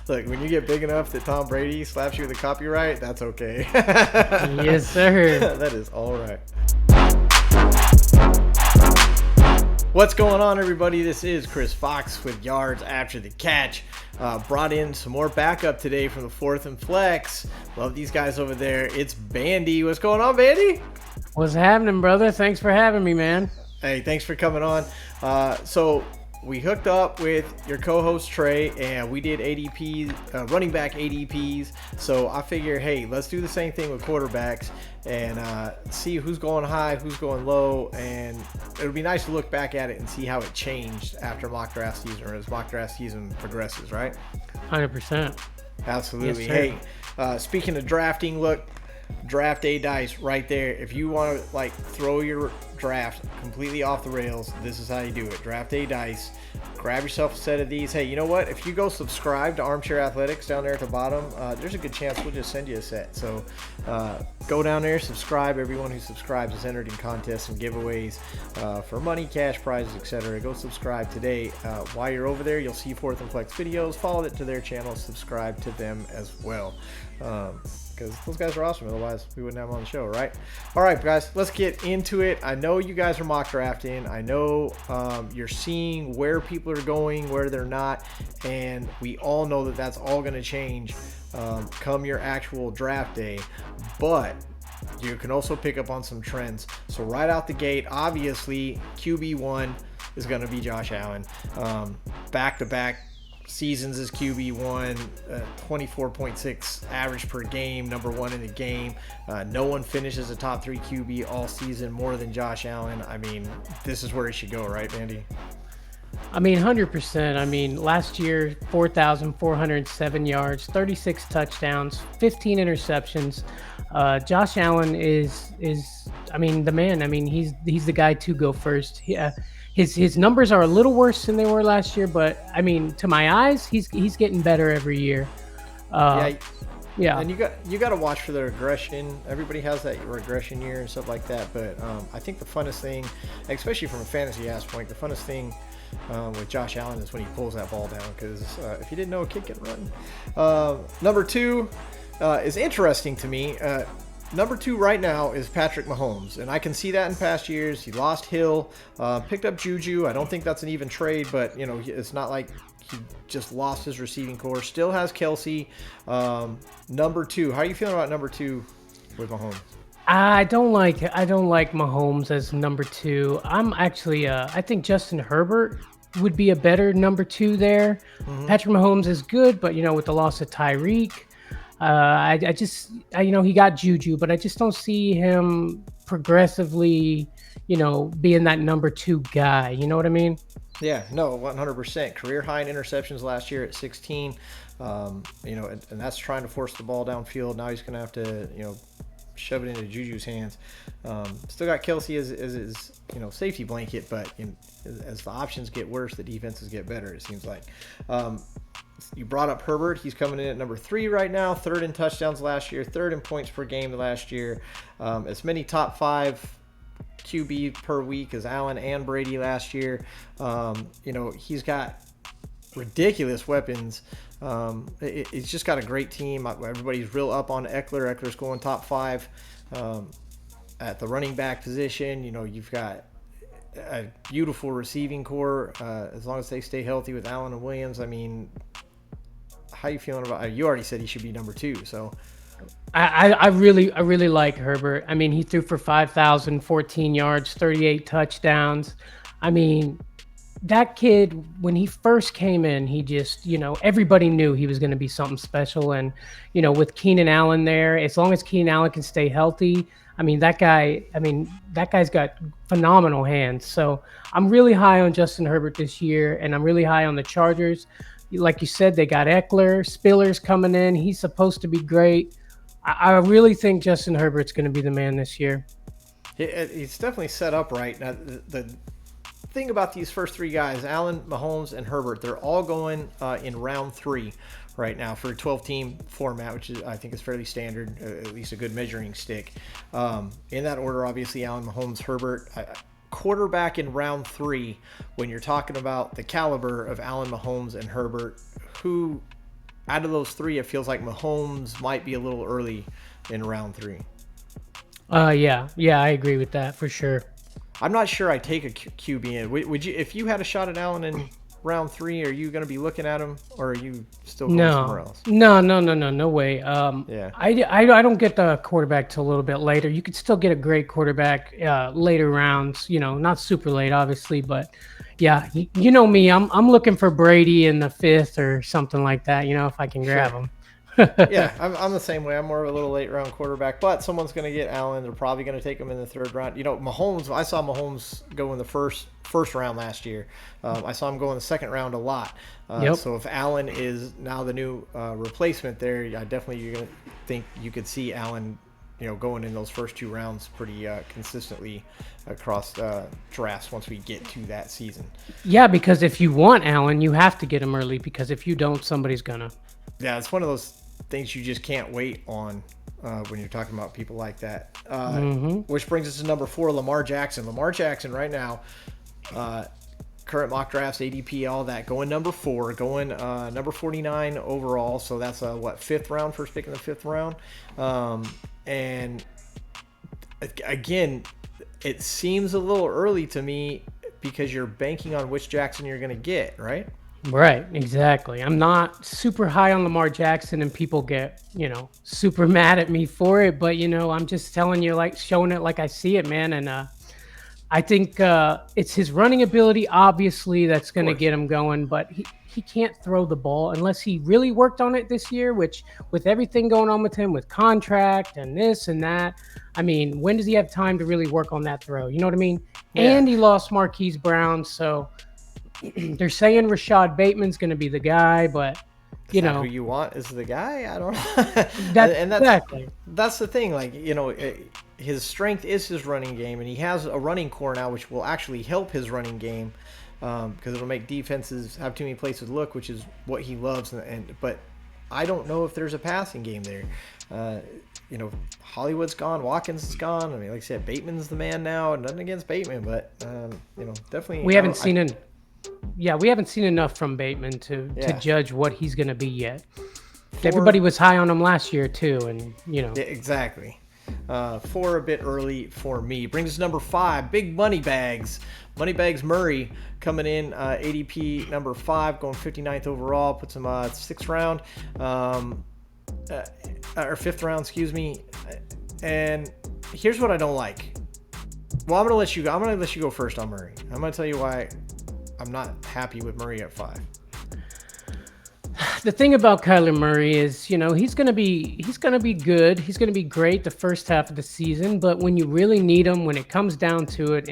Look, when you get big enough that Tom Brady slaps you with a copyright, that's okay. Yes, sir. That is all right. What's going on, everybody? This is Chris Fox with Yards After the Catch. Brought in some more backup today from the Fourth and Flex. Love these guys over there. It's Bandy. What's going on, Bandy? What's happening, brother? Thanks for having me, man. Hey, thanks for coming on. So we hooked up with your co-host Trey, and we did ADP, running back ADPs. So I figure, hey, let's do the same thing with quarterbacks and see who's going high, who's going low, and it would be nice to look back at it and see how it changed after mock draft season or as mock draft season progresses, right? 100%. Absolutely. Yes, hey, speaking of drafting, look, draft day dice right there. If you want to like throw your draft completely off the rails, this is how you do it. Draft day dice. Grab yourself a set of these. Hey, you know what? If you go subscribe to Armchair Athletics down there at the bottom, there's a good chance we'll just send you a set. So go down there, subscribe. Everyone who subscribes is entered in contests and giveaways for money, cash prizes, etc. Go subscribe today. While you're over there, you'll see Fourth and Flex videos. Follow it to their channel. Subscribe to them as well. Because those guys are awesome. Otherwise, we wouldn't have them on the show, right? All right, guys, let's get into it. I know you guys are mock drafting. I know you're seeing where people are going, where they're not, and we all know that that's all going to change come your actual draft day. But you can also pick up on some trends. So right out the gate, obviously, QB1 is going to be Josh Allen. Back-to-back seasons as QB1, 24.6 average per game, number one in the game. No one finishes a top 3 QB all season more than Josh Allen. I mean, this is where he should go, right, Bandy? I mean, 100%. I mean, last year, 4,407 yards, 36 touchdowns, 15 interceptions. Josh Allen is I mean, the man. I mean, he's the guy to go first. His numbers are a little worse than they were last year, but I mean, to my eyes, he's getting better every year. Yeah. And you got to watch for the regression. Everybody has that regression year and stuff like that. But I think the funnest thing, especially from a fantasy aspect, the funnest thing with Josh Allen is when he pulls that ball down. Because if you didn't know, a kid can run. Number 2 is interesting to me. Number 2 right now is Patrick Mahomes, and I can see that in past years. He lost Hill, picked up Juju. I don't think that's an even trade, but you know, it's not like he just lost his receiving core. Still has Kelsey. Number 2, how are you feeling about number 2 with Mahomes? I don't like Mahomes as number 2. I'm actually I think Justin Herbert would be a better number 2 there. Mm-hmm. Patrick Mahomes is good, but you know, with the loss of Tyreek, I just you know, he got Juju, but I just don't see him progressively, you know, being that number 2 guy. You know what I mean? Yeah, no, 100%. Career high in interceptions last year at 16. You know, and that's trying to force the ball downfield. Now he's going to have to, you know, shove it into Juju's hands. Still got Kelsey as his, you know, safety blanket, but as the options get worse, the defenses get better, it seems like. You brought up Herbert. He's coming in at number 3 right now, 3rd in touchdowns last year, 3rd in points per game last year. As many top 5 QB per week as Allen and Brady last year. You know, he's got ridiculous weapons. He's just got a great team. Everybody's real up on Eckler. Eckler's going top 5 at the running back position. You know, you've got a beautiful receiving core as long as they stay healthy with Allen and Williams. I mean, how you feeling about? You already said he should be number 2, so. I really like Herbert. I mean, he threw for 5,014 yards, 38 touchdowns. I mean, that kid, when he first came in, he just, you know, everybody knew he was going to be something special. And, you know, with Keenan Allen there, as long as Keenan Allen can stay healthy, I mean, that guy's got phenomenal hands. So I'm really high on Justin Herbert this year, and I'm really high on the Chargers. Like you said, they got Eckler, Spiller's coming in. He's supposed to be great. I really think Justin Herbert's going to be the man this year. He's definitely set up right. Now, the thing about these first 3 guys, Allen, Mahomes, and Herbert, they're all going in round 3 right now for a 12-team format, which is, I think, is fairly standard, at least a good measuring stick. In that order, obviously, Allen, Mahomes, Herbert. Quarterback in round 3, when you're talking about the caliber of Allen, Mahomes, and Herbert, who out of those three, it feels like Mahomes might be a little early in round 3. Yeah, I agree with that for sure. I'm not sure I take a QB in. Would you, if you had a shot at Allen in round 3? Are you going to be looking at him, or are you still going somewhere else? No way. Yeah. I don't get the quarterback till a little bit later. You could still get a great quarterback later rounds. Not super late, obviously, but yeah, you know me. I'm looking for Brady in the 5th or something like that. If I can grab him. Yeah, I'm the same way. I'm more of a little late round quarterback, but someone's going to get Allen. They're probably going to take him in the 3rd round. Mahomes. I saw Mahomes go in the first round last year. I saw him go in the 2nd round a lot. Yep. So if Allen is now the new replacement there, I definitely you're going to think you could see Allen, going in those first 2 rounds pretty consistently across drafts once we get to that season. Yeah, because if you want Allen, you have to get him early, because if you don't, somebody's gonna. Yeah, it's one of those things you just can't wait on when you're talking about people like that. Which brings us to number 4, Lamar Jackson. Lamar Jackson right now, current mock drafts, ADP, all that, going number 4, going number 49 overall. So that's a 5th round, first pick in the 5th round. And again, it seems a little early to me because you're banking on which Jackson you're going to get, right? Right, exactly. I'm not super high on Lamar Jackson, and people get, super mad at me for it. But, I'm just telling you, showing it like I see it, man. And I think it's his running ability, obviously, that's going to get him going. But he can't throw the ball unless he really worked on it this year, which with everything going on with him, with contract and this and that. I mean, when does he have time to really work on that throw? You know what I mean? Yeah. And he lost Marquise Brown, so they're saying Rashad Bateman's going to be the guy, but who you want is the guy. I don't know. Exactly. That's the thing. His strength is his running game, and he has a running core now, which will actually help his running game because it'll make defenses have too many places to look, which is what he loves. But I don't know if there's a passing game there. Hollywood's gone, Watkins is gone. I mean, like I said, Bateman's the man now. Nothing against Bateman, but definitely we haven't seen we haven't seen enough from Bateman to judge what he's going to be yet. Everybody was high on him last year too, and Yeah, exactly. 4 a bit early for me. Brings us number 5, big money bags. Moneybags Murray coming in ADP number 5, going 59th overall. Puts him 6th round, or 5th round, excuse me. And here's what I don't like. Well, I'm gonna let you go first on Murray. I'm gonna tell you why I'm not happy with Murray at 5. The thing about Kyler Murray is, he's gonna be good. He's gonna be great the first half of the season, but when you really need him, when it comes down to it,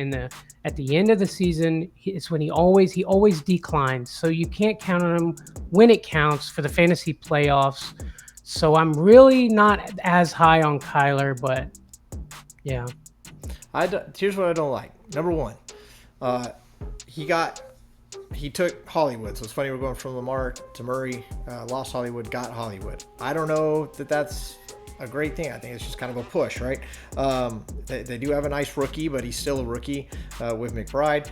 at the end of the season, it's when he always declines. So you can't count on him when it counts for the fantasy playoffs. So I'm really not as high on Kyler, but yeah. Here's what I don't like. Number 1, he took Hollywood. So it's funny we're going from Lamar to Murray. Lost Hollywood, got Hollywood. I don't know that that's a great thing. I think it's just kind of a push, right? They do have a nice rookie, but he's still a rookie with McBride.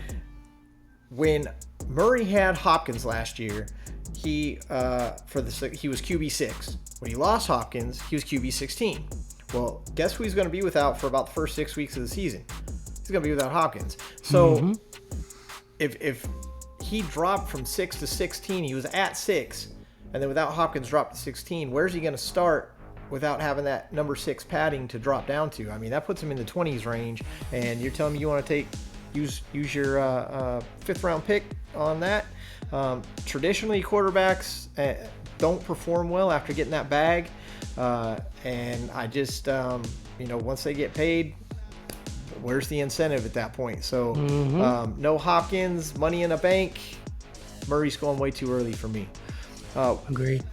When Murray had Hopkins last year, he was QB 6. When he lost Hopkins, he was QB 16. Well, guess who he's going to be without for about the first 6 weeks of the season? He's going to be without Hopkins. So if he dropped from 6 to 16, he was at 6, and then without Hopkins dropped to 16, where's he going to start without having that number 6 padding to drop down to? I mean, that puts him in the 20s range, and you're telling me you want to use your 5th round pick on that? Traditionally, quarterbacks don't perform well after getting that bag, and I just once they get paid, where's the incentive at that point? So no Hopkins, money in a bank. Murray's going way too early for me. Agreed.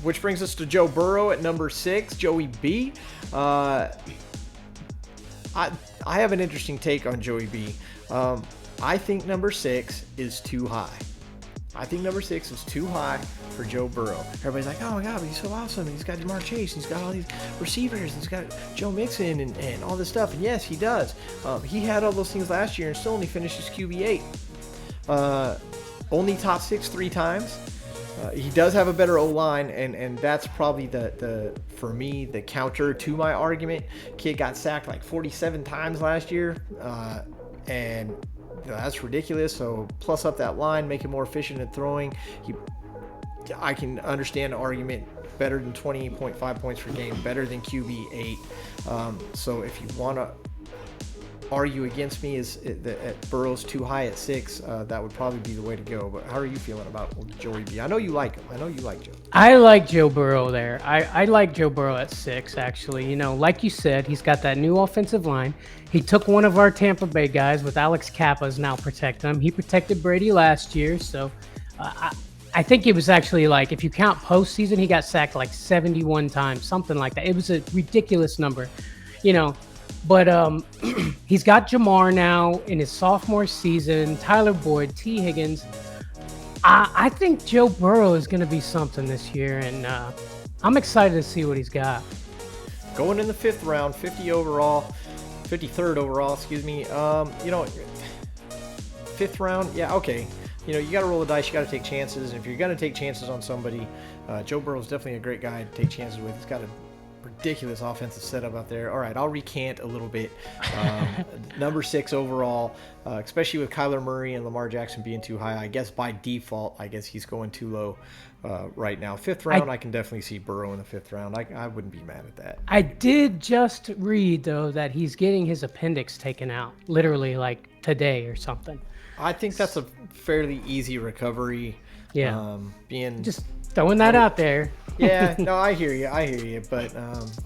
Which brings us to Joe Burrow at number 6, Joey B. I have an interesting take on Joey B. I think number 6 is too high. I think number 6 is too high for Joe Burrow. Everybody's like, oh my God, he's so awesome. He's got Jamar Chase. He's got all these receivers. He's got Joe Mixon and all this stuff. And yes, he does. He had all those things last year and still only finished his QB 8. Only top 6 3 times. He does have a better O-line, and that's probably for me, the counter to my argument. Kid got sacked like 47 times last year, and that's ridiculous. So plus up that line, make him more efficient at throwing. I can understand the argument. Better than 20.5 points per game, better than QB 8. So if you want to argue against me that Burrow's too high at 6, that would probably be the way to go. But how are you feeling about Joey B? I know you like him. I know you like Joe. I like Joe Burrow there. I like Joe Burrow at 6, actually. Like you said, he's got that new offensive line. He took one of our Tampa Bay guys with Alex Kappa's now protecting him. He protected Brady last year, so I think it was actually like, if you count postseason, he got sacked like 71 times, something like that. It was a ridiculous number, But he's got Jamar now in his sophomore season, Tyler Boyd, T. Higgins. I think Joe Burrow is going to be something this year, and I'm excited to see what he's got. Going in the 5th round, 53rd overall, excuse me. 5th round, yeah, okay. You got to roll the dice. You got to take chances. If you're going to take chances on somebody, Joe Burrow is definitely a great guy to take chances with. He's got a ridiculous offensive setup out there. All right, I'll recant a little bit. Number 6 overall, especially with Kyler Murray and Lamar Jackson being too high. I guess by default, he's going too low right now. 5th round, I can definitely see Burrow in the 5th round. I wouldn't be mad at that. I did just read, though, that he's getting his appendix taken out, literally like today or something. I think that's a fairly easy recovery. Yeah. Being just throwing that out there. Yeah, no, I hear you. But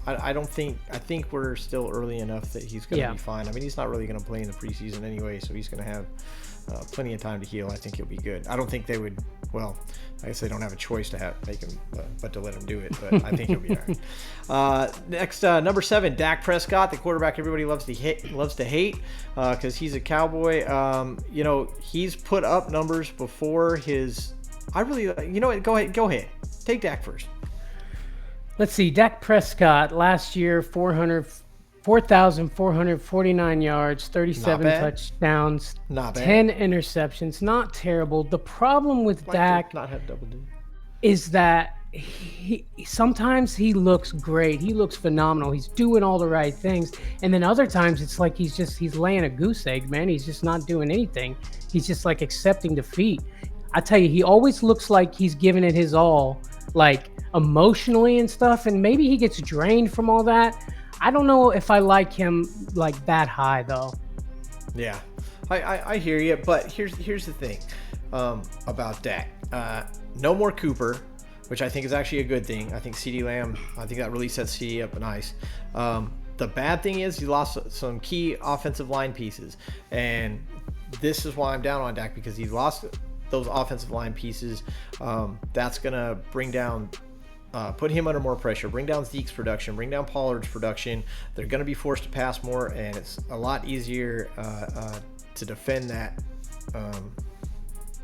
I think we're still early enough that he's going to be fine. I mean, he's not really going to play in the preseason anyway, so he's going to have plenty of time to heal. I think he'll be good. I don't think they would. Well, I guess they don't have a choice to make him, but to let him do it. But I think he'll be all right. Next, number 7, Dak Prescott, the quarterback everybody loves to hate because he's a Cowboy. He's put up numbers before his. I really, what? Go ahead. Take Dak first. Let's see. Dak Prescott last year, 4,449 yards, 37 touchdowns, 10 interceptions. Not terrible. The problem with Dak not have double digits is that sometimes he looks great. He looks phenomenal. He's doing all the right things. And then other times it's like he's laying a goose egg, man. He's just not doing anything. He's just like accepting defeat. I tell you, he always looks like he's giving it his all, like emotionally and stuff. And maybe he gets drained from all that. I don't know if I like him like that high though. Yeah, I hear you, but here's the thing about Dak. No more Cooper, which I think is actually a good thing. I think CeeDee Lamb, I think that really sets CeeDee up nice. The bad thing is he lost some key offensive line pieces, and this is why I'm down on Dak, because he lost those offensive line pieces. That's gonna bring down. Put him under more pressure, bring down Zeke's production, bring down Pollard's production. They're going to be forced to pass more, and it's a lot easier to defend that.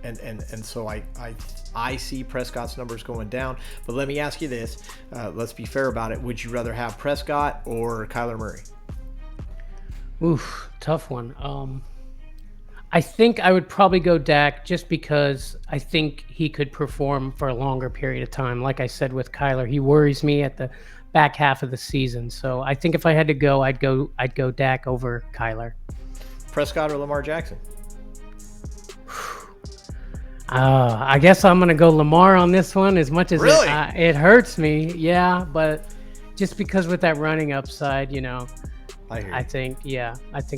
And so I see Prescott's numbers going down. But let me ask you this. Let's be fair about it. Would you rather have Prescott or Kyler Murray? Oof, tough one. I think I would probably go Dak just because I think he could perform for a longer period of time. Like I said with Kyler, he worries me at the back half of the season. So I think if I had to go, I'd go Dak over Kyler. Prescott or Lamar Jackson? I guess I'm going to go Lamar on this one, as much as really? It hurts me. Yeah, but just because with that running upside, I think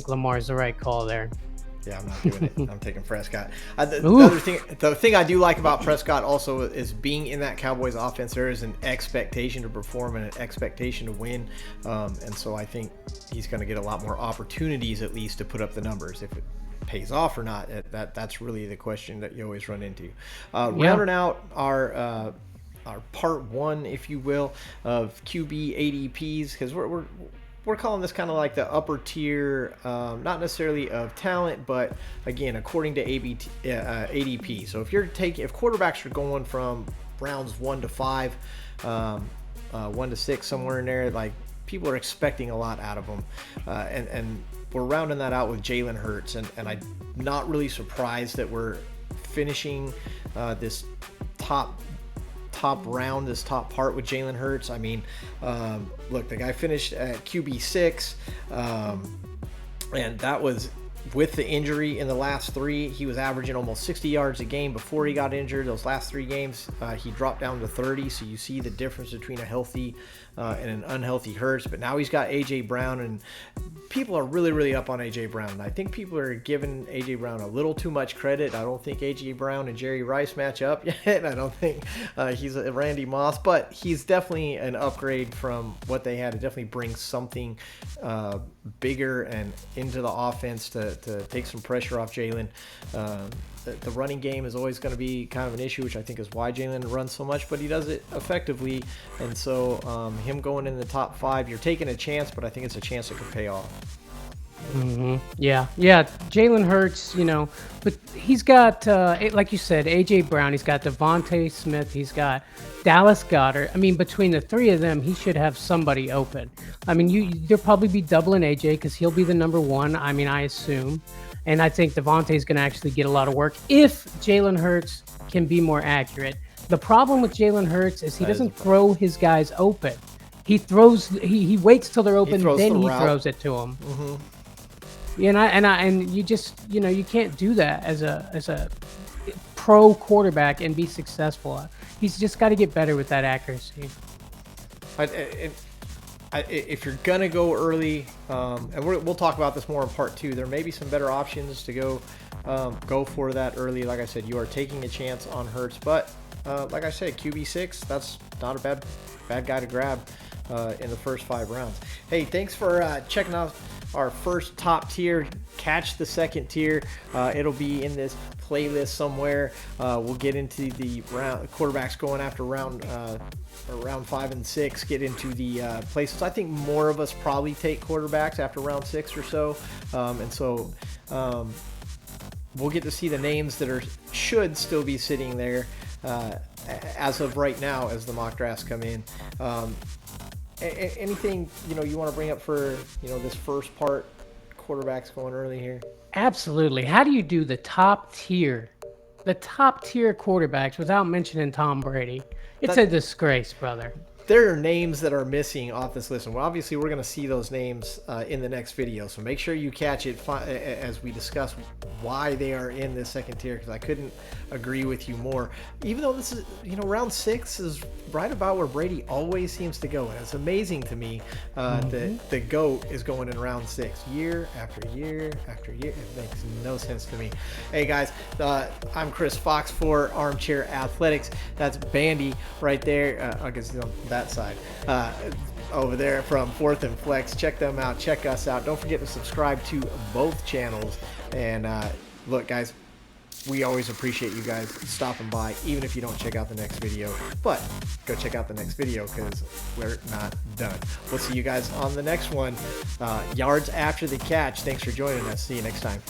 Lamar's the right call there. Yeah, I'm not doing it. I'm taking Prescott. The thing I do like about Prescott also is being in that Cowboys offense. There is an expectation to perform and an expectation to win, and so I think he's going to get a lot more opportunities, at least, to put up the numbers. If it pays off or not, that's really the question that you always run into. Rounding out our part 1, if you will, of QB ADPs, because we're calling this kind of like the upper tier, not necessarily of talent, but again, according to ADP. So if quarterbacks are going from rounds 1 to 5, 1 to 6, somewhere in there, like people are expecting a lot out of them, and we're rounding that out with Jalen Hurts, and I'm not really surprised that we're finishing this top top round, this top part with Jalen Hurts. I mean, look, the guy finished at QB6, and that was with the injury in the last 3. He was averaging almost 60 yards a game before he got injured. Those last 3 games, he dropped down to 30. So you see the difference between a healthy and an unhealthy Hurts. But now he's got A.J. Brown, and people are really, really up on A.J. Brown. And I think people are giving A.J. Brown a little too much credit. I don't think A.J. Brown and Jerry Rice match up yet. I don't think he's a Randy Moss, but he's definitely an upgrade from what they had. It definitely brings something bigger and into the offense to take some pressure off Jalen. The running game is always going to be kind of an issue, which I think is why Jalen runs so much, but he does it effectively. And so him going in the top 5, you're taking a chance, but I think it's a chance that could pay off. Mm-hmm. Yeah. Jalen Hurts, but he's got, like you said, A.J. Brown. He's got Devontae Smith. He's got Dallas Goedert. I mean, between the 3 of them, he should have somebody open. I mean, you'll probably be doubling A.J. because he'll be the number 1. I mean, I assume. And I think Devontae's going to actually get a lot of work if Jalen Hurts can be more accurate. The problem with Jalen Hurts is he doesn't throw his guys open. He throws. He waits till they're open, then he throws it to them. Mm-hmm. And you just you can't do that as a pro quarterback and be successful. He's just got to get better with that accuracy. If you're gonna go early, and we'll talk about this more in part 2, there may be some better options to go for that early. Like I said, you are taking a chance on Hurts, but like I said, QB6, that's not a bad guy to grab in the first 5 rounds. Hey, thanks for checking out our first top tier. Catch the second tier. It'll be in this playlist somewhere. We'll get into the quarterbacks going after round 5 and 6. Get into the places. I think more of us probably take quarterbacks after round 6 or so, and so we'll get to see the names that should still be sitting there as of right now as the mock drafts come in. Anything you want to bring up for this first part, quarterbacks going early here? Absolutely. How do you do the top tier quarterbacks without mentioning Tom Brady? It's a disgrace, brother. There are names that are missing off this list, and obviously we're going to see those names in the next video, so make sure you catch it as we discuss why they are in this second tier, because I couldn't agree with you more. Even though this is, round 6 is right about where Brady always seems to go, and it's amazing to me that the GOAT is going in round 6 year after year after year. It makes no sense to me. Hey guys, I'm Chris Fox for Armchair Athletics. That's Bandy right there. I guess on that side over there from 4th and Flex. Check them out. Check us out. Don't forget to subscribe to both channels. And look, guys, we always appreciate you guys stopping by, even if you don't check out the next video. But go check out the next video because we're not done. We'll see you guys on the next one. Yards after the catch. Thanks for joining us. See you next time.